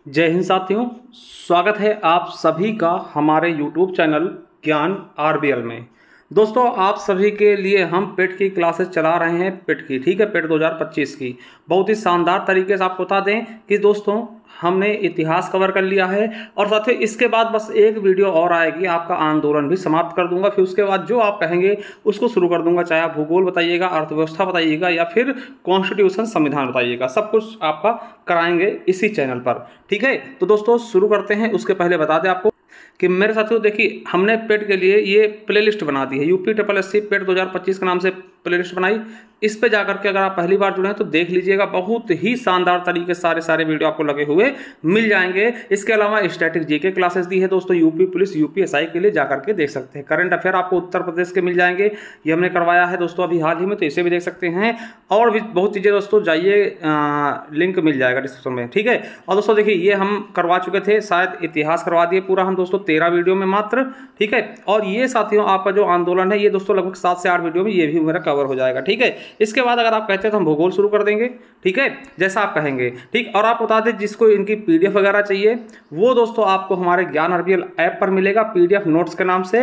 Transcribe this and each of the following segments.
जय हिंद साथियों, स्वागत है आप सभी का हमारे YouTube चैनल ज्ञान आरबीएल में। दोस्तों, आप सभी के लिए हम पेट की क्लासेस चला रहे हैं। पेट की, ठीक है, पेट 2025 की बहुत ही शानदार तरीके से आपको बता दें कि दोस्तों हमने इतिहास कवर कर लिया है और साथ ही इसके बाद बस एक वीडियो और आएगी, आपका आंदोलन भी समाप्त कर दूंगा। फिर उसके बाद जो आप कहेंगे उसको शुरू कर दूंगा, चाहे आप भूगोल बताइएगा, अर्थव्यवस्था बताइएगा या फिर कॉन्स्टिट्यूशन संविधान बताइएगा, सब कुछ आपका कराएंगे इसी चैनल पर। ठीक है, तो दोस्तों शुरू करते हैं। उसके पहले बता दें आपको कि मेरे साथियों देखिए, हमने पेट के लिए ये प्लेलिस्ट बना दी है, यूपी SSC पेट 2025 के नाम से प्लेलिस्ट बनाई। इस पे जाकर के अगर आप पहली बार जुड़े हैं तो देख लीजिएगा, बहुत ही शानदार तरीके से सारे वीडियो आपको लगे हुए मिल जाएंगे। इसके अलावा स्टैटिक जीके क्लासेस दी है दोस्तों, यूपी पुलिस यूपीएसआई के लिए जाकर के देख सकते हैं। करंट अफेयर आपको उत्तर प्रदेश के मिल जाएंगे, ये हमने करवाया है दोस्तों अभी हाल ही में, तो इसे भी देख सकते हैं। और भी बहुत चीज़ें दोस्तों, जाइए लिंक मिल जाएगा डिस्क्रिप्शन में। ठीक है, और दोस्तों देखिए, ये हम करवा चुके थे, शायद इतिहास करवा दिए पूरा हम दोस्तों 13 वीडियो में मात्र। ठीक है, और ये साथियों आपका जो आंदोलन है ये दोस्तों लगभग 7 से 8 वीडियो में ये भी मेरा कवर हो जाएगा। ठीक है, इसके बाद अगर आप कहते हैं तो हम भूगोल शुरू कर देंगे। ठीक है, जैसा आप कहेंगे। ठीक, और आप बता दें जिसको इनकी पीडीएफ वगैरह चाहिए वो दोस्तों आपको हमारे ज्ञान आरबीएल ऐप पर मिलेगा, पीडीएफ नोट्स के नाम से।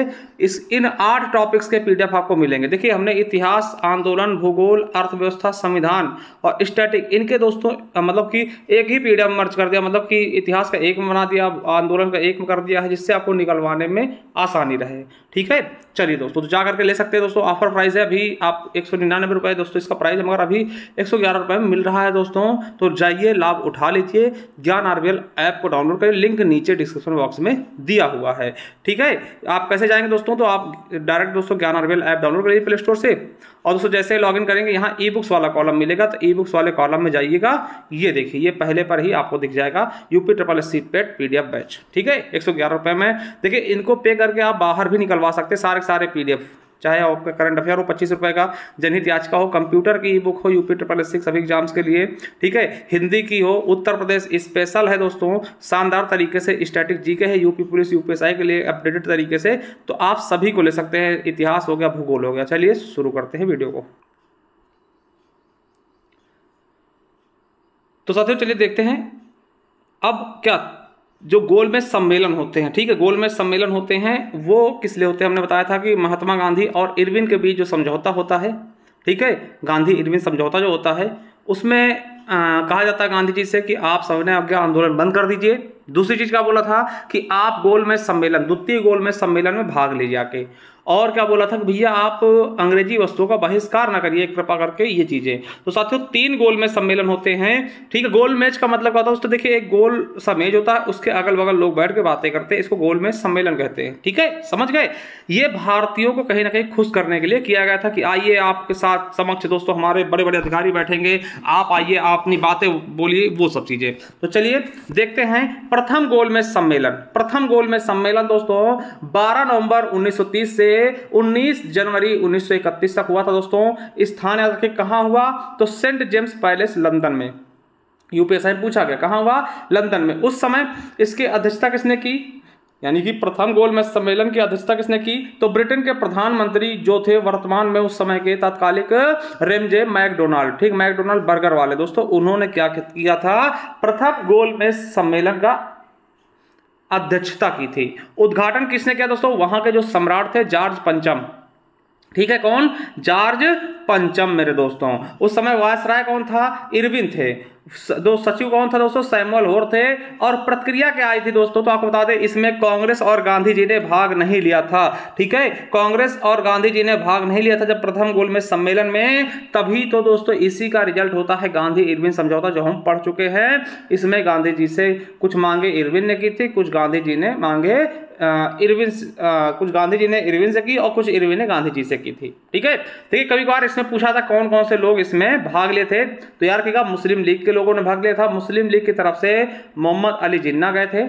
इन 8 टॉपिक्स के पीडीएफ आपको मिलेंगे। देखिए, हमने इतिहास, आंदोलन, भूगोल, अर्थव्यवस्था, संविधान और स्टैटिक, इनके दोस्तों मतलब कि एक ही पीडीएफ मर्ज कर दिया, मतलब कि इतिहास का एक में बना दिया, आंदोलन का एक में कर दिया है, जिससे आपको निकलवाने में आसानी रहे। ठीक है, चलिए दोस्तों, तो जा करके ले सकते हैं दोस्तों। ऑफर प्राइस है अभी आप 199 रुपये दोस्तों इसका प्राइस है, मगर अभी 111 रुपये में मिल रहा है दोस्तों। तो जाइए, लाभ उठा लीजिए, ज्ञान आरबीएल ऐप को डाउनलोड करिए, लिंक नीचे डिस्क्रिप्शन बॉक्स में दिया हुआ है। ठीक है, आप कैसे जाएंगे दोस्तों, तो आप डायरेक्ट दोस्तों ज्ञान आरबीएल ऐप डाउनलोड करिए प्ले स्टोर से, और दोस्तों जैसे लॉगिन करेंगे यहाँ ई बुक्स वाला कॉलम मिलेगा, तो ई बुक्स वाले कॉलम में जाइएगा। ये देखिए, ये पहले पर ही आपको दिख जाएगा यूपी SSC पेट पीडीएफ बैच। ठीक है, 111 रुपये में। देखिए, इनको पे करके आप बाहर भी निकलवा सकते हैं सारे पीडीएफ, चाहे आपका करंट अफेयर हो 25 रुपये का, जनहित याचिका हो, कंप्यूटर की ई बुक हो यूपी SSC सभी एग्जाम्स के लिए। ठीक है, हिंदी की हो, उत्तर प्रदेश स्पेशल है दोस्तों, शानदार तरीके से स्टैटिक जीके है यूपी पुलिस यूपीएसआई के लिए अपडेटेड तरीके से, तो आप सभी को ले सकते हैं। इतिहास हो गया, भूगोल हो गया। चलिए शुरू करते हैं वीडियो को। तो साथियों चलिए देखते हैं अब क्या जो गोलमेज सम्मेलन होते हैं। ठीक है, गोलमेज सम्मेलन होते हैं वो किस लिए होते हैं, हमने बताया था कि महात्मा गांधी और इरविन के बीच जो समझौता होता है, ठीक है, गांधी इरविन समझौता जो होता है, उसमें कहा जाता है गांधी जी से कि आप सविनय अवज्ञा आंदोलन बंद कर दीजिए। दूसरी चीज क्या बोला था कि आप गोलमेज सम्मेलन, द्वितीय गोलमेज सम्मेलन में भाग ले जाके, और क्या बोला था कि भैया आप अंग्रेजी वस्तुओं का बहिष्कार ना करिए, कृपा करके ये चीजें। तो साथियों 3 गोलमेज सम्मेलन होते हैं। ठीक है, गोलमेज का मतलब क्या होता है दोस्तों, देखिए एक गोल सा मेज होता है, उसके अगल बगल लोग बैठ के बातें करते हैं, इसको गोलमेज सम्मेलन कहते हैं। ठीक है, समझ गए। ये भारतीयों को कहीं ना कहीं खुश करने के लिए किया गया था कि आइए आपके साथ समक्ष दोस्तों हमारे बड़े बड़े अधिकारी बैठेंगे, आप आइए, आप अपनी बातें बोलिए, वो सब चीजें। तो चलिए देखते हैं प्रथम गोलमेज सम्मेलन। प्रथम गोलमेज सम्मेलन दोस्तों 12 नवंबर 1930 से 19 जनवरी 1931 तक हुआ था दोस्तों। स्थान याद रखिए कहां हुआ, तो सेंट जेम्स पैलेस लंदन में। यूपीएसआई पूछा गया कहां हुआ, लंदन में। उस समय इसकी अध्यक्षता किसने की, यानी कि प्रथम गोलमेज सम्मेलन की अध्यक्षता किसने की, तो ब्रिटेन के प्रधानमंत्री जो थे वर्तमान में उस समय के तात्कालिक रेमजे मैकडोनाल्ड। ठीक, मैकडोनाल्ड बर्गर वाले दोस्तों, उन्होंने क्या किया था, प्रथम गोलमेज सम्मेलन का अध्यक्षता की थी। उद्घाटन किसने किया दोस्तों, वहां के जो सम्राट थे जॉर्ज पंचम। ठीक है, कौन, जॉर्ज पंचम मेरे दोस्तों। उस समय वायसराय कौन था, इरविन थे। दो सचिव कौन था दोस्तों, सैमुअल होर थे। और प्रतिक्रिया क्या आई थी दोस्तों, तो आपको बता दें इसमें कांग्रेस और गांधी जी ने भाग नहीं लिया था। ठीक है, कांग्रेस और गांधी जी ने भाग नहीं लिया था जब प्रथम गोलमेज सम्मेलन में, तभी तो दोस्तों इसी का रिजल्ट होता है गांधी इरविन समझौता जो हम पढ़ चुके हैं। इसमें गांधी जी से कुछ मांगे इरविन ने की थी, कुछ गांधी जी ने मांगे कुछ गांधी जी ने इरविन से की और कुछ इरविन ने गांधी जी से की थी। ठीक है, देखिए कभी कभार इसमें पूछा था कौन कौन से लोग इसमें भाग लिए थे, तो यार क्या मुस्लिम लीग के लोगों ने भाग लिया था। मुस्लिम लीग की तरफ से मोहम्मद अली जिन्ना गए थे,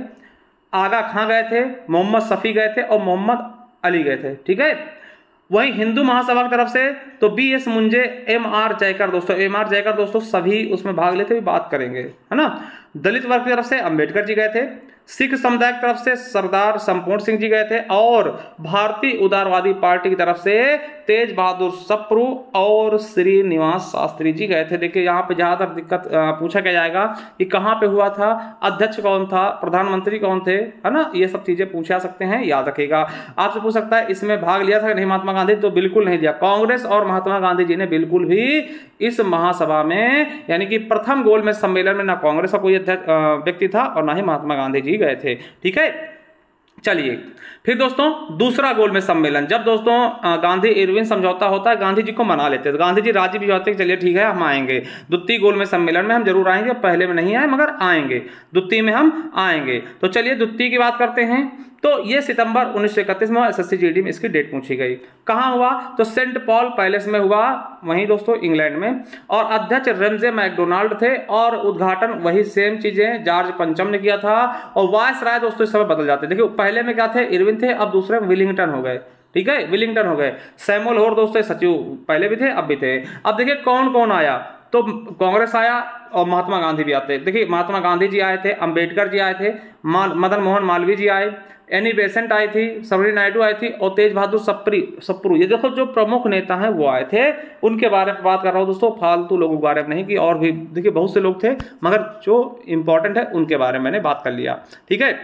आगा खां गए थे, मोहम्मद शफी गए थे और मोहम्मद अली गए थे। ठीक है, वहीं हिंदू महासभा की तरफ से तो BS मुंजे, MR जयकर दोस्तों, MR जयकर दोस्तों सभी उसमें भाग लेते हुए बात करेंगे, है ना। दलित वर्ग की तरफ से अंबेडकर जी गए थे, सिख समुदाय की तरफ से सरदार संपूर्ण सिंह जी गए थे, और भारतीय उदारवादी पार्टी की तरफ से तेज बहादुर सप्रू और श्रीनिवास शास्त्री जी गए थे। देखिए यहाँ पे ज्यादातर दिक्कत पूछा क्या जाएगा कि कहाँ पे हुआ था, अध्यक्ष कौन था, प्रधानमंत्री कौन थे, है ना, ये सब चीजें पूछा सकते हैं, याद रखिएगा। आपसे पूछ सकता है इसमें भाग लिया था नहीं महात्मा गांधी, तो बिल्कुल नहीं लिया। कांग्रेस और महात्मा गांधी जी ने बिल्कुल भी इस महासभा में यानी कि प्रथम गोलमेज सम्मेलन में ना कांग्रेस का कोई व्यक्ति था और ना ही महात्मा गांधी जी गए थे। ठीक है, चलिए फिर दोस्तों दूसरा गोलमेज सम्मेलन, जब दोस्तों गांधी इरविन समझौता होता है, गांधी जी को मना लेते हैं, गांधी जी राजी भी होते हैं, चलिए ठीक है हम आएंगे, द्वितीय गोलमेज सम्मेलन में हम जरूर आएंगे, पहले में नहीं आए मगर आएंगे, द्वितीय में हम आएंगे। तो चलिए द्वितीय की बात करते हैं। तो ये सितंबर 1931 में SSC GD में इसकी डेट पूछी गई। कहाँ हुआ, तो सेंट पॉल पैलेस में हुआ, वहीं दोस्तों इंग्लैंड में, और अध्यक्ष रमजे मैकडोनाल्ड थे और उद्घाटन वही सेम चीजें जॉर्ज पंचम ने किया था। और वायसराय दोस्तों इस समय बदल जाते हैं, देखिए पहले में क्या थे, इरविन थे, अब दूसरे में विलिंगटन हो गए। ठीक है, विलिंगटन हो गए। सैमुअल होर दोस्तों सचिव पहले भी थे अब भी थे। अब देखिए कौन कौन आया, तो कांग्रेस आया और महात्मा गांधी भी आते। देखिए महात्मा गांधी जी आए थे, अंबेडकर जी आए थे, मदन मोहन मालवीय जी आए, एनी बेसेंट आई थी, सरोजिनी नायडू आई थी और तेज बहादुर सप्रू, ये देखो जो प्रमुख नेता हैं वो आए थे। उनके बारे में बात कर रहा हूँ दोस्तों, फालतू लोगों के बारे में नहीं, कि और भी देखिए बहुत से लोग थे मगर जो इंपॉर्टेंट है उनके बारे में मैंने बात कर लिया। ठीक है,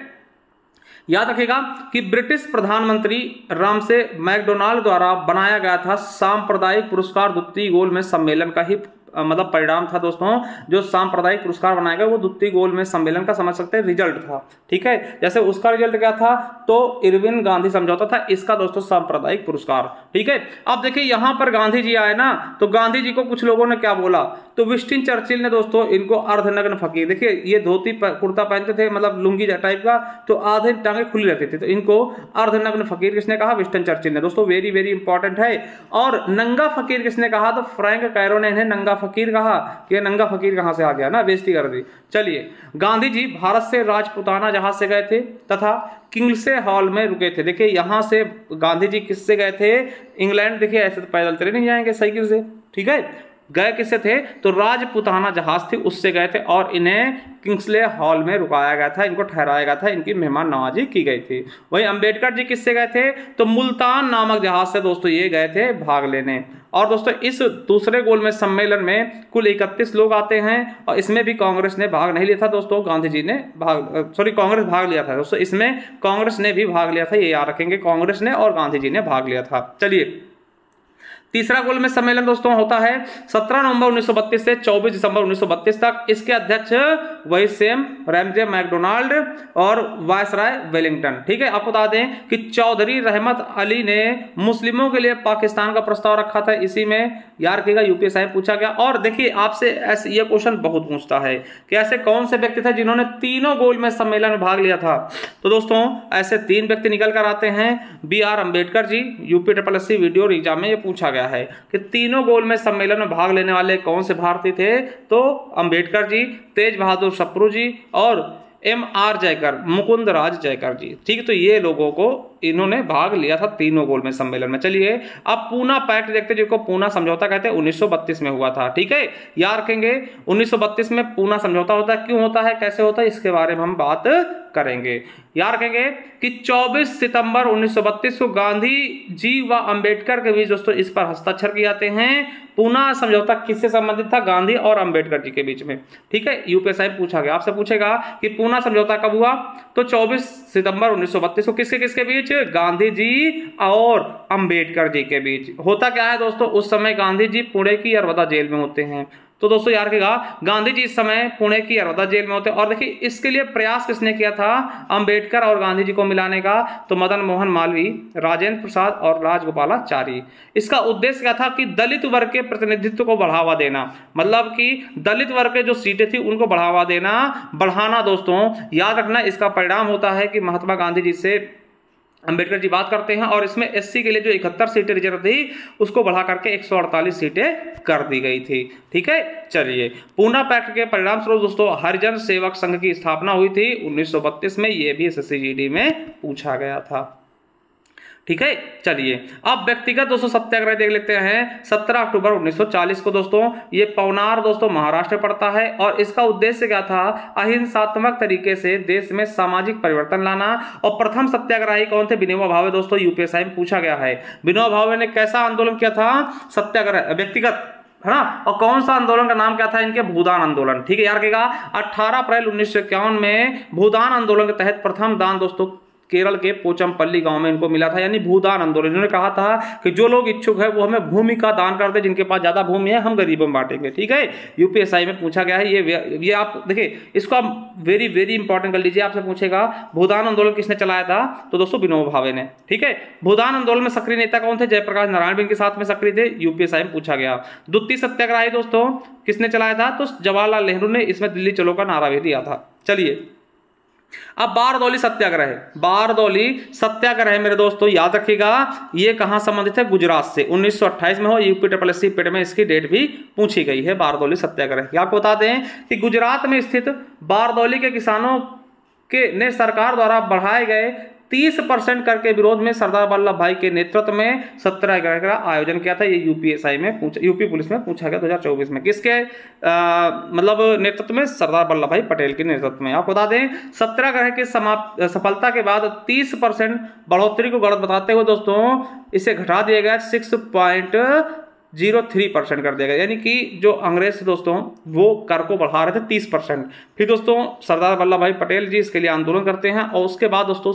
याद रखिएगा कि ब्रिटिश प्रधानमंत्री रामसे मैकडोनाल्ड द्वारा बनाया गया था सांप्रदायिक पुरस्कार द्वितीय गोलमेज सम्मेलन का ही मतलब परिणाम था दोस्तों। जो सांप्रदायिक पुरस्कार बनाया गया वो द्वितीय गोलमेज सम्मेलन का समझ सकते हैं रिजल्ट था। ठीक है, जैसे उसका रिजल्ट क्या था, तो इरविन गांधी समझौता था, इसका दोस्तों सांप्रदायिक पुरस्कार। ठीक है, अब देखिए यहां पर गांधी जी आए ना, तो गांधी जी को कुछ लोगों ने क्या बोला, तो विंस्टन चर्चिल ने दोस्तों इनको अर्धनग्न फकीर, देखिए ये धोती कुर्ता पहनते थे मतलब लुंगी टाइप का, तो आधे टांगे खुली रहती थी, तो इनको अर्धनग्न फकीर किसने कहा, विंस्टन चर्चिल ने। दोस्तों वेरी वेरी इंपॉर्टेंट है। और नंगा फकीर किसने कहा, तो फ्रैंक कैरो ने इन्हें नंगा फकीर कहा। कि नंगा फकीर कहां से आ गया ना, बेइज्जती कर दी। चलिए, गांधी जी भारत से राजपुताना जहाज से गए थे तथा किंग्सले हॉल में रुके थे। देखिए यहां से गांधी जी किससे गए थे, इंग्लैंड। देखिए ऐसे तो पैदल चले नहीं जाएंगे साइकिल से। ठीक है, गए किससे थे, तो राजपुताना जहाज थी उससे गए थे और इन्हें किंग्सले हॉल में रुकाया गया था, इनको ठहराया गया था, इनकी मेहमान नवाजी की गई थी। वहीं अंबेडकर जी किससे गए थे, तो मुल्तान नामक जहाज से दोस्तों ये गए थे भाग लेने। और दोस्तों इस दूसरे गोलमेज सम्मेलन में कुल 31 लोग आते हैं और इसमें भी कांग्रेस ने भाग नहीं लिया था दोस्तों, गांधी जी ने कांग्रेस भाग लिया था दोस्तों, इसमें कांग्रेस ने भी भाग लिया था, ये याद रखेंगे, कांग्रेस ने और गांधी जी ने भाग लिया था। चलिए तीसरा गोलमेज सम्मेलन दोस्तों होता है 17 नवंबर 1932 से 24 दिसंबर 1932 तक। इसके अध्यक्ष वही सेम रैमजे मैकडोनाल्ड और वायसराय वेलिंगटन। ठीक है, आपको बता दें कि चौधरी रहमत अली ने मुस्लिमों के लिए पाकिस्तान का प्रस्ताव रखा था, इसी में याद रखिएगा यूपीएससी में पूछा गया। और देखिए आपसे ऐसे ये क्वेश्चन बहुत पूछता है कि ऐसे कौन से व्यक्ति थे जिन्होंने तीनों गोलमेज सम्मेलन में भाग लिया था, तो दोस्तों ऐसे 3 व्यक्ति निकल कर आते हैं। BR Ambedkar ji, UPSSC video exam में ये पूछा गया है कि तीनों गोलमेज सम्मेलन में भाग लेने वाले कौन से भारतीय थे, तो अंबेडकर जी, तेज बहादुर सप्रू जी और MR जयकर, मुकुंद राज जयकर जी। ठीक है, तो ये लोगों को इन्होंने भाग लिया था तीनों गोलमेज सम्मेलन में। चलिए अब पूना पैक्ट देखते हैं, जिसको पूना समझौता कहते हैं, 1932 में हुआ था। ठीक है, याद रखेंगे 1932 में पूना समझौता होता है, क्यों होता है, कैसे होता है, इसके बारे में हम बात करेंगे। याद रखेंगे कि 24 सितंबर 1932 को गांधी जी व अंबेडकर के बीच दोस्तों इस पर हस्ताक्षर किए जाते हैं। पूना समझौता किससे संबंधित था, गांधी और अंबेडकर जी के बीच में। ठीक है, यूपीएससी पूछा गया, आपसे पूछेगा कि पूना समझौता कब हुआ, तो 24 सितंबर 1932 को किसके किसके बीच, गांधी जी और अंबेडकर जी के बीच। होता क्या है दोस्तों, उस समय गांधी जी पुणे की यरवदा जेल में होते हैं, तो दोस्तों याद रखिएगा गांधी जी इस समय पुणे की यरवदा जेल में होते हैं। और देखिए इसके लिए प्रयास किसने किया था, अंबेडकर और गांधी जी को मिलाने का, तो मदन मोहन मालवीय, राजेंद्र प्रसाद और राजगोपालाचारी। इसका उद्देश्य क्या था कि दलित वर्ग के प्रतिनिधित्व को बढ़ावा देना, मतलब कि दलित वर्ग के जो सीटें थी उनको बढ़ावा देना, बढ़ाना। दोस्तों याद रखना, इसका परिणाम होता है कि महात्मा गांधी जी से अंबेडकर जी बात करते हैं और इसमें SC के लिए जो 71 सीटें रिजर्व थी उसको बढ़ा करके 148 सीटें कर दी गई थी। ठीक है, चलिए पूना पैक्ट के परिणाम स्वरूप दोस्तों हरिजन सेवक संघ की स्थापना हुई थी 1932 में, ये भी SSC GD में पूछा गया था। ठीक है। चलिए अब व्यक्तिगत दोस्तों सत्याग्रह देख लेते हैं। 17 अक्टूबर 1940 को दोस्तों ये पवनार दोस्तों महाराष्ट्र पड़ता है और इसका उद्देश्य क्या था, अहिंसात्मक तरीके से देश में सामाजिक परिवर्तन लाना। और प्रथम सत्याग्रही कौन थे, विनोबा भावे दोस्तों, यूपीएसआई में पूछा गया है। विनोबा भावे ने कैसा आंदोलन किया था, सत्याग्रह व्यक्तिगत, है ना। और कौन सा आंदोलन का नाम क्या था इनके, भूदान आंदोलन, ठीक है यार रखिएगा। 18 अप्रैल 1951 में भूदान आंदोलन के तहत प्रथम दान दोस्तों केरल के पोचमपल्ली गांव में इनको मिला था, यानी भूदान आंदोलन। इन्होंने कहा था कि जो लोग इच्छुक है वो हमें भूमि का दान कर दे, जिनके पास ज्यादा भूमि है हम गरीबों में बांटेंगे, ठीक है। यूपीएसआई में पूछा गया है ये आप देखिए, इसको आप वेरी वेरी इंपॉर्टेंट कर लीजिए। आपसे पूछेगा भूदान आंदोलन किसने चलाया था, तो दोस्तों विनोबा भावे ने, ठीक है। भूदान आंदोलन में सक्रिय नेता कौन थे, जयप्रकाश नारायण भी इनके साथ में सक्रिय थे, यूपीएसआई में पूछा गया। द्वितीय सत्याग्रह दोस्तों किसने चलाया था, तो जवाहरलाल नेहरू ने इसमें दिल्ली चलो का नारा भी दिया था। चलिए अब बारदौली सत्याग्रह, बारदौली सत्याग्रह मेरे दोस्तों याद रखिएगा, ये कहां संबंधित है, गुजरात से 1928 में हो। यूपीएससी पेट में इसकी डेट भी पूछी गई है, बारदौली सत्याग्रह। आपको बता दें कि गुजरात में स्थित बारदौली के किसानों के ने सरकार द्वारा बढ़ाए गए 30% कर के विरोध में सरदार वल्लभ भाई के नेतृत्व में सत्याग्रह का आयोजन किया था। ये यूपीएसआई में यूपी पुलिस में पूछा गया 2024 में, किसके मतलब नेतृत्व में, सरदार वल्लभ भाई पटेल के नेतृत्व में। आपको बता दें सत्याग्रह की सफलता के बाद 30% बढ़ोतरी को गलत बताते हुए दोस्तों इसे घटा दिया गया, 6.03% कर दिया गया, यानी कि जो अंग्रेज दोस्तों वो कर को बढ़ा रहे थे 30%। फिर दोस्तों सरदार वल्लभ भाई पटेल जी इसके लिए आंदोलन करते हैं और उसके बाद दोस्तों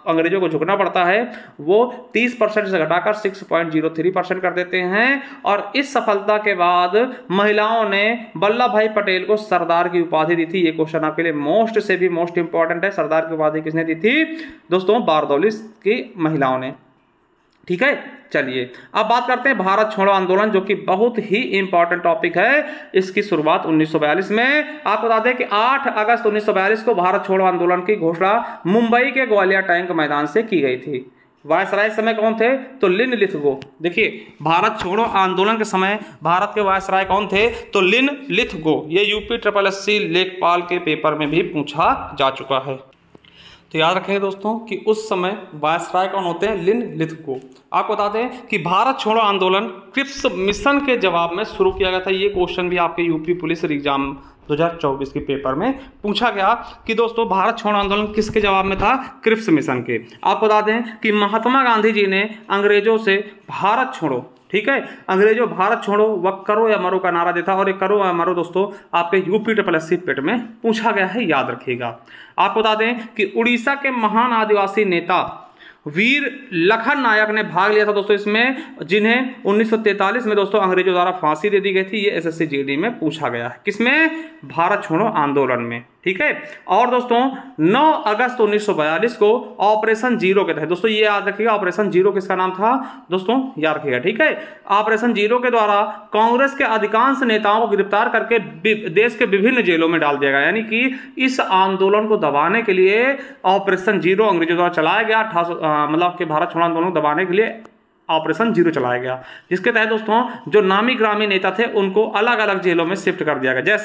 अंग्रेजों को झुकना पड़ता है, वो 30% से घटाकर 6.03% कर देते हैं। और इस सफलता के बाद महिलाओं ने वल्लभ भाई पटेल को सरदार की उपाधि दी थी। ये क्वेश्चन आपके लिए मोस्ट से भी मोस्ट इंपॉर्टेंट है। सरदार की उपाधि किसने दी थी दोस्तों, बारदौली की महिलाओं ने, ठीक है। चलिए अब बात करते हैं भारत छोड़ो आंदोलन, जो कि बहुत ही इंपॉर्टेंट टॉपिक है। इसकी शुरुआत 1942 में, आपको बता दें कि 8 अगस्त 1942 को भारत छोड़ो आंदोलन की घोषणा मुंबई के ग्वालियर टैंक मैदान से की गई थी। वायसराय समय कौन थे, तो लिन लिथगो। देखिए भारत छोड़ो आंदोलन के समय भारत के वायसराय कौन थे, तो लिन लिथगो। ये यूपीएससी लेखपाल के पेपर में भी पूछा जा चुका है, तो याद रखेंगे दोस्तों कि उस समय वायसराय कौन होते हैं, लिन लिथगो। आपको बता दें कि भारत छोड़ो आंदोलन क्रिप्स मिशन के जवाब में शुरू किया गया था। ये क्वेश्चन भी आपके यूपी पुलिस एग्जाम 2024 के पेपर में पूछा गया कि दोस्तों भारत छोड़ो आंदोलन किसके जवाब में था, क्रिप्स मिशन के। आपको बता दें कि महात्मा गांधी जी ने अंग्रेजों से भारत छोड़ो, ठीक है, अंग्रेजों भारत छोड़ो व करो या मरो का नारा देता, और ये करो या मरो दोस्तों आपके यूपीएससी पेट में पूछा गया है, याद रखिएगा। आपको बता दें कि उड़ीसा के महान आदिवासी नेता वीर लखन नायक ने भाग लिया था दोस्तों इसमें, जिन्हें 1943 में दोस्तों अंग्रेजों द्वारा फांसी दे दी गई थी। ये एसएससी जीडी में पूछा गया है, किसमें, भारत छोड़ो आंदोलन में, ठीक है। और दोस्तों 9 अगस्त 1942 को ऑपरेशन जीरो के तहत, दोस्तों ये याद रखिएगा ऑपरेशन जीरो किसका नाम था दोस्तों, याद रखिएगा, ठीक है। ऑपरेशन जीरो के द्वारा कांग्रेस के अधिकांश नेताओं को गिरफ्तार करके देश के विभिन्न जेलों में डाल दिया गया, यानी कि इस आंदोलन को दबाने के लिए ऑपरेशन जीरो अंग्रेजों द्वारा चलाया गया। मतलब कि भारत छोड़ो आंदोलन को दबाने के लिए ऑपरेशन जीरो चलाया गया, जिसके तहत दोस्तों जो नामी ग्रामी नेता थे उनको अलग अलग जेलों में शिफ्ट कर दिया गया।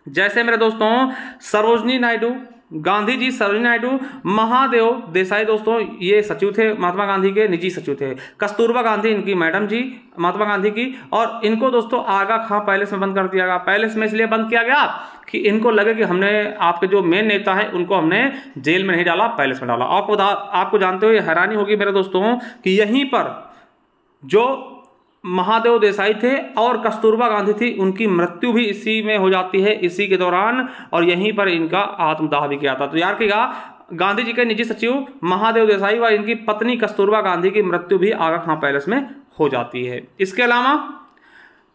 जैसे मेरे दोस्तों सरोजनी नायडू, गांधी जी, सरोजनी नायडू, महादेव देसाई दोस्तों ये सचिव थे, महात्मा गांधी के निजी सचिव थे। कस्तूरबा गांधी इनकी मैडम जी महात्मा गांधी की, और इनको दोस्तों आगा खां पैलेस में बंद कर दिया गया। पैलेस में इसलिए बंद किया गया कि इनको लगे कि हमने आपके जो मेन नेता है उनको हमने जेल में नहीं डाला, पैलेस में डाला। आपको जानते हुए हैरानी होगी मेरे दोस्तों कि यहीं पर जो महादेव देसाई थे और कस्तूरबा गांधी थी, उनकी मृत्यु भी इसी में हो जाती है, इसी के दौरान, और यहीं पर इनका आत्मदाह भी किया था। तो याद रखिएगा गांधी जी के निजी सचिव महादेव देसाई व इनकी पत्नी कस्तूरबा गांधी की मृत्यु भी आगा खां पैलेस में हो जाती है। इसके अलावा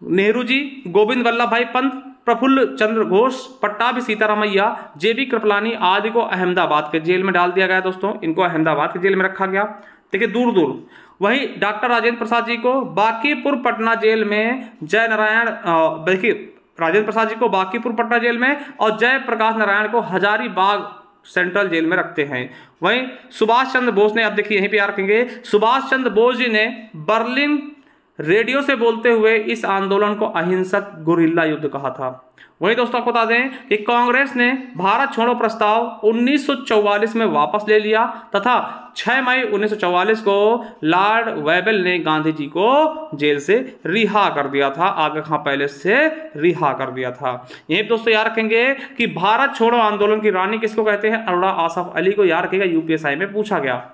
नेहरू जी, गोविंद वल्लभ भाई पंत, प्रफुल्ल चंद्र घोष, पट्टाभी सीतारामैया, जेबी कृपलानी आदि को अहमदाबाद के जेल में डाल दिया गया दोस्तों, इनको अहमदाबाद के जेल में रखा गया। देखिए दूर दूर। वहीं डॉक्टर राजेंद्र प्रसाद जी को बांकीपुर पटना जेल में, जय नारायण देखिए राजेंद्र प्रसाद जी को बांकीपुर पटना जेल में और जय प्रकाश नारायण को हजारीबाग सेंट्रल जेल में रखते हैं। वहीं सुभाष चंद्र बोस ने, अब देखिए यहीं पे याद रखेंगे, सुभाष चंद्र बोस जी ने बर्लिन रेडियो से बोलते हुए इस आंदोलन को अहिंसक गुरिल्ला युद्ध कहा था। वहीं दोस्तों आपको बता दें कि कांग्रेस ने भारत छोड़ो प्रस्ताव 1944 में वापस ले लिया तथा 6 मई 1944 को लॉर्ड वेबल ने गांधी जी को जेल से रिहा कर दिया था, आगे खां पैलेस से रिहा कर दिया था। यही दोस्तों याद रखेंगे कि भारत छोड़ो आंदोलन की रानी किसको कहते हैं, अरोड़ा आसफ अली को याद रखेगा, यूपीएसआई में पूछा गया।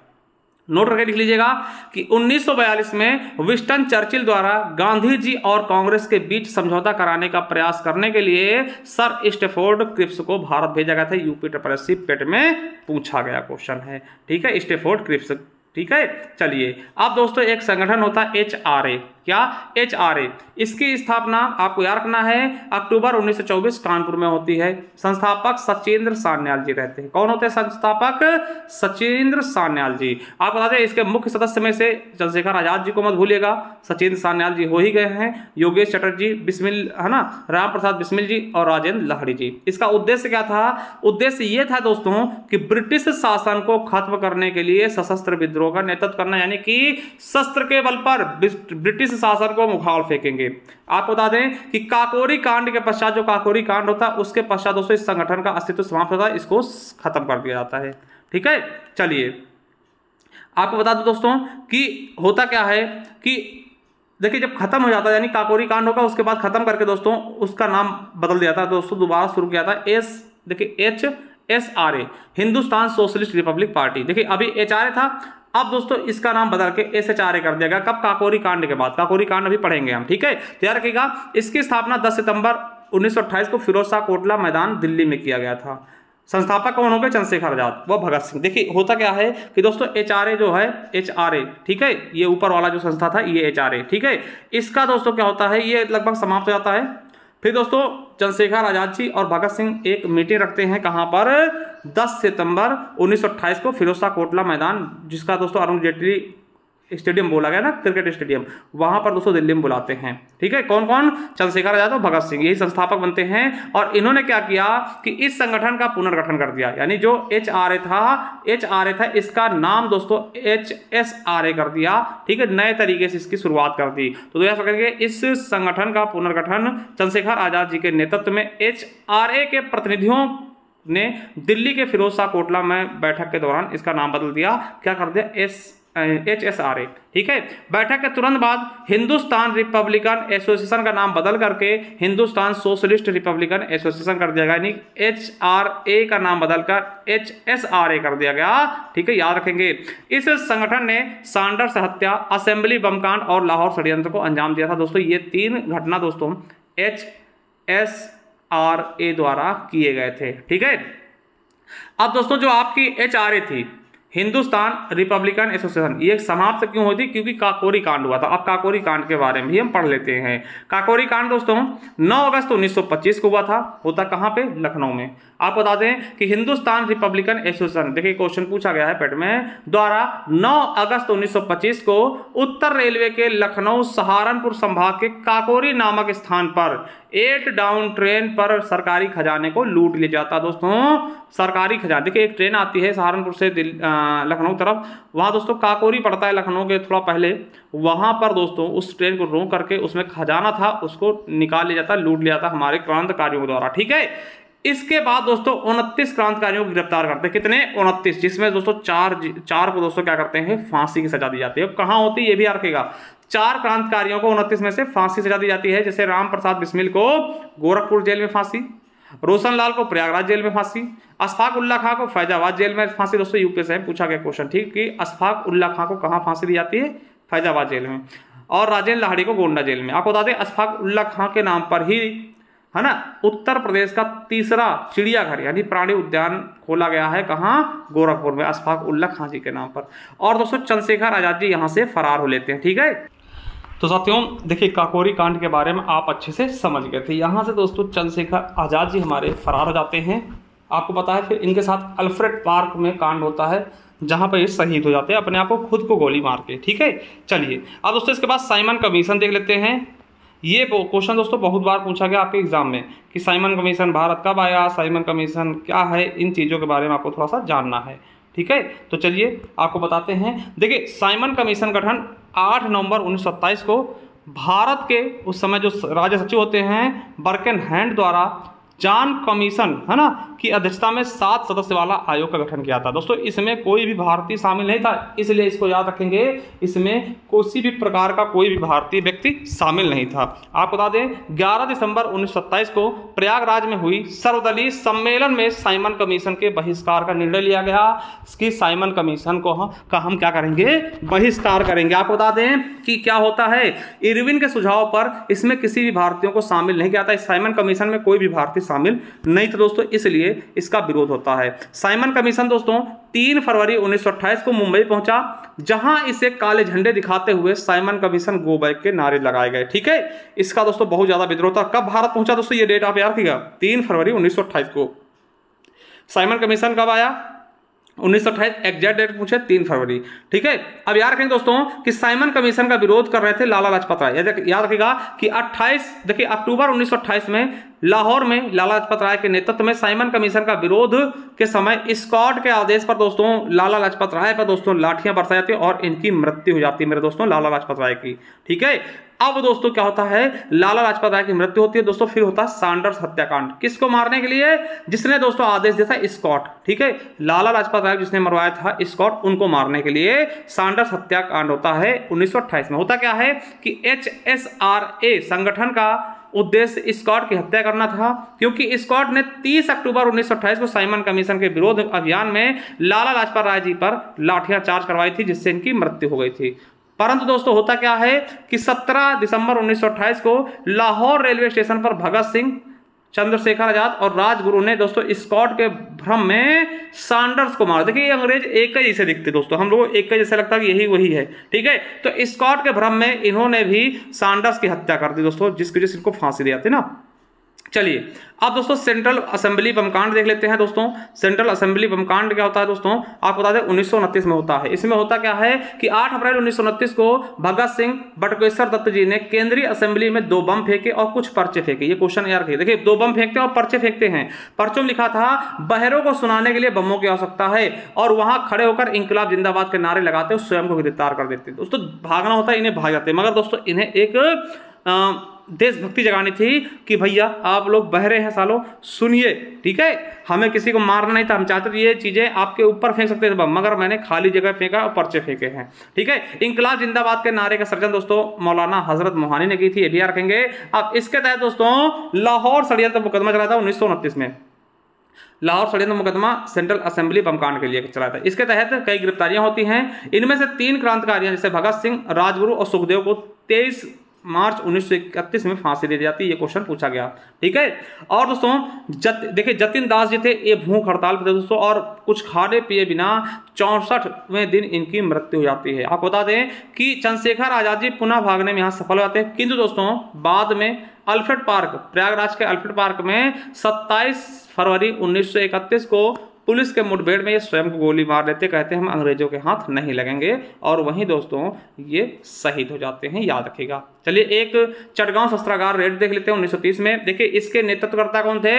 नोट करके लिख लीजिएगा कि 1942 में विंस्टन चर्चिल द्वारा गांधी जी और कांग्रेस के बीच समझौता कराने का प्रयास करने के लिए सर स्टैफोर्ड क्रिप्स को भारत भेजा गया था। यूपी ट्रिपलएससी पेट में पूछा गया क्वेश्चन है, ठीक है, स्टैफोर्ड क्रिप्स, ठीक है। चलिए अब दोस्तों एक संगठन होता है HRA, क्या HRA, इसकी स्थापना आपको याद रखना है अक्टूबर 1924 कानपुर में होती है। संस्थापक सचिंद्र सान्याल जी रहते हैं। कौन होते हैं संस्थापक? सचिंद्र सान्याल जी। आप बता दें इसके मुख्य सदस्य में से चंद्रशेखर आजाद जी को मत भूलिएगा, सचिंद्र सान्याल जी हो ही गए हैं, योगेश चटर्जी, बिस्मिल है ना, राम प्रसाद बिस्मिल जी और राजेंद्र लाहिड़ी जी। इसका उद्देश्य क्या था? उद्देश्य ये था दोस्तों कि ब्रिटिश शासन को खत्म करने के लिए सशस्त्र विद्रोह का नेतृत्व करना, यानी कि शस्त्र के बल पर ब्रिटिश शासन को मुखाल फेंकेंगे। आपको बता दें कि काकोरी कांड के पश्चात, जो काकोरी कांड होता है उसके पश्चात दोस्तों इस संगठन का अस्तित्व समाप्त होता है, इसको खत्म कर दिया जाता है, ठीक है। चलिए आपको बता दूं दोस्तों कि होता क्या है कि देखिए जब खत्म हो जाता है यानी काकोरी कांड होगा, उसके बाद खत्म करके दोस्तों उसका नाम बदल दिया था दोस्तों, दोबारा शुरू किया था देखिए HSRA, Hindustan socialist Republic party. देखिए अभी HRA था, अब दोस्तों इसका नाम बदल के SHRA कर दिया गया। कब? काकोरी कांड के बाद। काकोरी कांड अभी पढ़ेंगे हम, ठीक है, तैयार रखिएगा। इसकी स्थापना 10 सितंबर 1928 को फिरोज शाह कोटला मैदान दिल्ली में किया गया था। संस्थापक कौन हो गए? चंद्रशेखर आजाद व भगत सिंह। देखिए होता क्या है कि दोस्तों HRA जो है, HRA, ठीक है, ये ऊपर वाला जो संस्था था ये HRA, ठीक है, इसका दोस्तों क्या होता है, ये लगभग समाप्त हो जाता है। फिर दोस्तों चंद्रशेखर आजाद जी और भगत सिंह एक मीटिंग रखते हैं, कहां पर? 10 सितंबर 1928 को फिरोज शाह कोटला मैदान, जिसका दोस्तों अरुण जेटली स्टेडियम बोला गया ना, क्रिकेट स्टेडियम, वहां पर दोस्तों दिल्ली में बुलाते हैं, ठीक है। कौन कौन? चंद्रशेखर आजाद और भगत सिंह, यही संस्थापक बनते हैं। और इन्होंने क्या किया कि इस संगठन का पुनर्गठन कर दिया, यानी जो HRA था इसका नाम दोस्तों HSRA कर दिया, ठीक है, नए तरीके से इसकी शुरुआत कर दी। तो याद रखेंगे इस संगठन का पुनर्गठन चंद्रशेखर आजाद जी के नेतृत्व में HRA के प्रतिनिधियों ने दिल्ली के फिरोज शाह कोटला में बैठक के दौरान इसका नाम बदल दिया, क्या कर दिया? HSRA, ठीक है। बैठक के तुरंत बाद हिंदुस्तान रिपब्लिकन एसोसिएशन का नाम बदल करके हिंदुस्तान सोशलिस्ट रिपब्लिकन एसोसिएशन कर दिया गया, यानी HRA का नाम बदलकर HSRA कर दिया गया, ठीक है, याद रखेंगे। इस संगठन ने सैंडर्स हत्या, असेंबली बम कांड और लाहौर षड्यंत्र को अंजाम दिया था। दोस्तों ये 3 घटना दोस्तों HSRA द्वारा किए गए थे, ठीक है। अब दोस्तों जो आपकी HRA थी, हिंदुस्तान रिपब्लिकन एसोसिएशन, ये समाप्त क्यों हुई थी? क्योंकि काकोरी कांड हुआ था। अब काकोरी कांड के बारे में भी हम पढ़ लेते हैं। काकोरी कांड दोस्तों 9 अगस्त 1925 को हुआ था। होता कहाँ पे? लखनऊ में। आप बता दें कि हिंदुस्तान रिपब्लिकन एसोसिएशन, देखिए क्वेश्चन पूछा गया है पेट में, द्वारा 9 अगस्त 1925 को उत्तर रेलवे के लखनऊ सहारनपुर संभाग के काकोरी नामक स्थान पर 8 डाउन ट्रेन पर सरकारी खजाने को लूट लिया जाता। दोस्तों सरकारी खजाना, देखिए एक ट्रेन आती है सहारनपुर से लखनऊ तरफ, वहां दोस्तों काकोरी पड़ता है लखनऊ के थोड़ा पहले, वहां पर दोस्तों उस ट्रेन को रोक करके उसमें खजाना था उसको निकाल लिया जाता, लूट लिया जाता हमारे क्रांतिकारियों के द्वारा, ठीक है। इसके बाद दोस्तों 29 क्रांतिकारियों को गिरफ्तार करते हैं। कितने? 29, जिसमें दोस्तों चार को दोस्तों क्या करते हैं? फांसी की सजा दी जाती है। कहां होती है ये भी रखेगा, 4 क्रांतिकारियों को 29 में से फांसी सजा दी जाती है। जैसे राम प्रसाद बिस्मिल को गोरखपुर जेल में फांसी, रोशन लाल को प्रयागराज जेल में फांसी, अशफाक उल्ला खां को फैजाबाद जेल में फांसी। दोस्तों यूपीएससी में पूछा गया क्वेश्चन, ठीक, कि अशफाक उल्ला खां को कहां फांसी दी जाती है? फैजाबाद जेल में। और राजेंद्र लाहिड़ी को गोंडा जेल में। आपको बता दें अशफाक उल्ला खां के नाम पर ही, है ना, उत्तर प्रदेश का 3रा चिड़ियाघर यानी प्राणी उद्यान खोला गया है। कहां? गोरखपुर में, अशफाक उल्ला खां जी के नाम पर। और दोस्तों चंद्रशेखर आजाद जी यहां से फरार हो लेते हैं, ठीक है। तो साथियों देखिए काकोरी कांड के बारे में आप अच्छे से समझ गए थे। यहाँ से दोस्तों चंद्रशेखर आजाद जी हमारे फरार हो जाते हैं। आपको पता है फिर इनके साथ अल्फ्रेड पार्क में कांड होता है जहाँ पर ये शहीद हो जाते हैं अपने आप को खुद को गोली मार के, ठीक है। चलिए अब दोस्तों इसके बाद साइमन कमीशन देख लेते हैं। ये क्वेश्चन दोस्तों बहुत बार पूछा गया आपके एग्जाम में कि साइमन कमीशन भारत कब आया, साइमन कमीशन क्या है, इन चीज़ों के बारे में आपको थोड़ा सा जानना है, ठीक है। तो चलिए आपको बताते हैं। देखिए साइमन कमीशन गठन 8 नवंबर 1927 को भारत के उस समय जो राज्य सचिव होते हैं बर्किनहैम द्वारा जॉन कमीशन है ना की अध्यक्षता में 7 सदस्य वाला आयोग का गठन किया था। दोस्तों इसमें कोई भी भारतीय शामिल नहीं था, इसलिए इसको याद रखेंगे, इसमें किसी भी प्रकार का कोई भी भारतीय व्यक्ति शामिल नहीं था। आपको बता दें 11 दिसंबर 1927 को प्रयागराज में हुई सर्वदलीय सम्मेलन में साइमन कमीशन के बहिष्कार का निर्णय लिया गया कि साइमन कमीशन का हम क्या करेंगे, बहिष्कार करेंगे। आपको बता दें कि क्या होता है, इरविन के सुझाव पर इसमें किसी भी भारतीयों को शामिल नहीं किया था। साइमन कमीशन में कोई भी भारतीय शामिल नहीं थे दोस्तों, इसलिए इसका विरोध होता है। साइमन कमीशन दोस्तों 3 फरवरी 1928 को मुंबई पहुंचा, जहां इसे काले झंडे दिखाते हुए साइमन कमीशन गो बैक के नारे लगाए गए। ठीक है, इसका दोस्तों बहुत ज्यादा विद्रोह था। कब भारत पहुंचा दोस्तों, ये डेट आप याद रखिएगा, 3 फरवरी 1928 को। साइमन कमीशन कब आया, 1928, एग्जैक्ट डेट पूछे 3 फरवरी। ठीक है, अब याद रखें दोस्तों कि साइमन कमीशन का विरोध कर रहे थे लाला लाजपत राय। याद रखिएगा कि 28 अक्टूबर 1928 में लाहौर में लाला लाजपत राय के नेतृत्व में साइमन कमीशन का विरोध के समय स्कॉट के आदेश पर दोस्तों लाला लाजपत राय पर दोस्तों लाठियां बरसाई जाती है और इनकी मृत्यु हो जाती है मेरे दोस्तों लाला लाजपत राय की। ठीक है, अब दोस्तों क्या होता है, लाला लाजपत राय की मृत्यु होती है दोस्तों, फिर होता है सैंडर्स हत्याकांड। किसको मारने के लिए, जिसने दोस्तों आदेश दिया था स्कॉट। ठीक है, लाला लाजपत राय जिसने मरवाया था स्कॉट, उनको मारने के लिए सैंडर्स हत्याकांड होता है 1928 में। होता क्या है कि HSRA संगठन का उद्देश्य स्कॉट की हत्या करना था, क्योंकि स्कॉट ने 30 अक्टूबर 1928 को साइमन कमीशन के विरोध अभियान में लाला लाजपत राय जी पर लाठियां चार्ज करवाई थी, जिससे इनकी मृत्यु हो गई थी। परंतु दोस्तों होता क्या है कि 17 दिसंबर 1928 को लाहौर रेलवे स्टेशन पर भगत सिंह, चंद्रशेखर आजाद और राजगुरु ने दोस्तों स्कॉट के भ्रम में सैंडर्स को मारा। देखिए अंग्रेज एक ही जैसे दिखते दोस्तों, हम लोगों को एक ही जैसे लगता है कि यही वही है। ठीक है, तो स्कॉट के भ्रम में इन्होंने भी सैंडर्स की हत्या कर दी दोस्तों, जिसकी वजह से इनको फांसी दी जाती ना। चलिए अब दोस्तों सेंट्रल असेंबली बम कांड देख लेते हैं दोस्तों। सेंट्रल असेंबली बम कांड क्या होता है दोस्तों, आपको बता दें 1929 में होता है। इसमें होता क्या है कि 8 अप्रैल 1929 को भगत सिंह, बटुकेश्वर दत्त जी ने केंद्रीय असेंबली में 2 बम फेंके और कुछ पर्चे फेंके। ये क्वेश्चन यार देखिए, 2 बम फेंकते हैं और पर्चे फेंकते हैं। पर्चों में लिखा था बहरों को सुनाने के लिए बमों की आवश्यकता है, और वहां खड़े होकर इंकलाब जिंदाबाद के नारे लगाते हुए स्वयं को गिरफ्तार कर देते। दोस्तों भागना होता है, इन्हें भाग जाते, मगर दोस्तों इन्हें एक देशभक्ति जगानी थी कि भैया आप लोग बहरे हैं सालों, सुनिए। ठीक है, हमें किसी को मारना नहीं था, हम चाहते थे ये चीजें आपके ऊपर फेंक सकते थे मगर मैंने खाली जगह फेंका और पर्चे फेंके हैं। ठीक है, इंकलाब जिंदाबाद के नारे का सर्जन दोस्तों मौलाना हजरत मोहानी ने की थी, ये भी रखेंगे। अब इसके तहत दोस्तों लाहौर षड्यंत्र मुकदमा चला था 1929 में। लाहौर षड्यंत्र मुकदमा सेंट्रल असेंबली बम कांड के लिए चला था। इसके तहत कई गिरफ्तारियां होती हैं। इनमें से 3 क्रांतिकारियों जैसे भगत सिंह, राजगुरु और सुखदेव को 23 मार्च 1931 में फांसी दे दी जाती है। ये क्वेश्चन पूछा गया। ठीक है, और दोस्तों देखिए जतिन दास जी थे, ये भूख हड़ताल पे थे दोस्तों, और कुछ खाने पिए बिना 64वें दिन इनकी मृत्यु हो जाती है। आपको बता दें कि चंद्रशेखर आजाद जी पुनः भागने में यहाँ सफल हो जाते हैं, किंतु दोस्तों बाद में अल्फ्रेड पार्क, प्रयागराज के अल्फ्रेड पार्क में 27 फरवरी 1931 को पुलिस के मुठभेड़ में ये स्वयं को गोली मार लेते, कहते हैं हम अंग्रेजों के हाथ नहीं लगेंगे, और वहीं दोस्तों ये शहीद हो जाते हैं, याद रखिएगा। चलिए एक चटगांव शस्त्रागार रेड देख लेते हैं 1930 में। देखिए इसके नेतृत्वकर्ता कौन थे,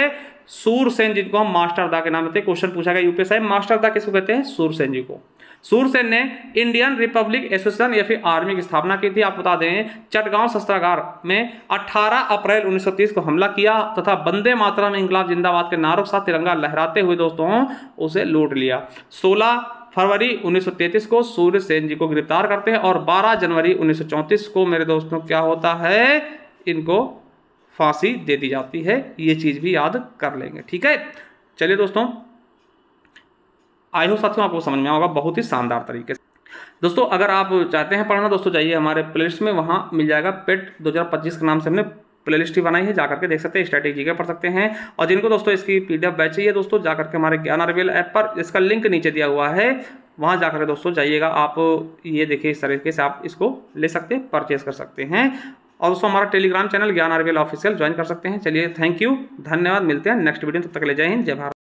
सूरसेन, जिनको हम मास्टर दा के नाम देते हैं। क्वेश्चन पूछा गया यूपीएससी में, मास्टर दा किसको कहते हैं, सूरसेन जी को। सूरसेन ने इंडियन रिपब्लिक एसोसिएशन या फिर आर्मी की स्थापना की थी। आप बता दें चटगांव शस्त्रागार में 18 अप्रैल 1930 को हमला किया तथा वंदे मातरम इंकलाब जिंदाबाद के नारों के साथ तिरंगा लहराते हुए दोस्तों उसे लूट लिया। 16 फरवरी 1933 को सूरसेन जी को गिरफ्तार करते हैं, और 12 जनवरी 1934 को मेरे दोस्तों क्या होता है, इनको फांसी दे दी जाती है। ये चीज भी याद कर लेंगे। ठीक है, चलिए दोस्तों आई होप साथियों आपको समझ में होगा बहुत ही शानदार तरीके से। दोस्तों अगर आप चाहते हैं पढ़ना, दोस्तों जाइए हमारे प्लेलिस्ट में, वहां मिल जाएगा पेट 2025 के नाम से हमने प्लेलिस्ट ही बनाई है, जाकर के देख सकते हैं, स्ट्रैटेजी का पढ़ सकते हैं। और जिनको दोस्तों इसकी पीडीएफ बैच चाहिए दोस्तों, जाकर के हमारे ज्ञान आरबीएल ऐप पर, इसका लिंक नीचे दिया हुआ है, वहां जाकर के दोस्तों जाइएगा आप। ये देखिए इस तरीके से आप इसको ले सकते हैं, परचेज कर सकते हैं। और दोस्तों हमारा टेलीग्राम चैनल ज्ञान आरबीएल ऑफिशियल ज्वाइन कर सकते हैं। चलिए थैंक यू, धन्यवाद, मिलते हैं नेक्स्ट वीडियो, तब तक ले जय हिंद, जय भारत।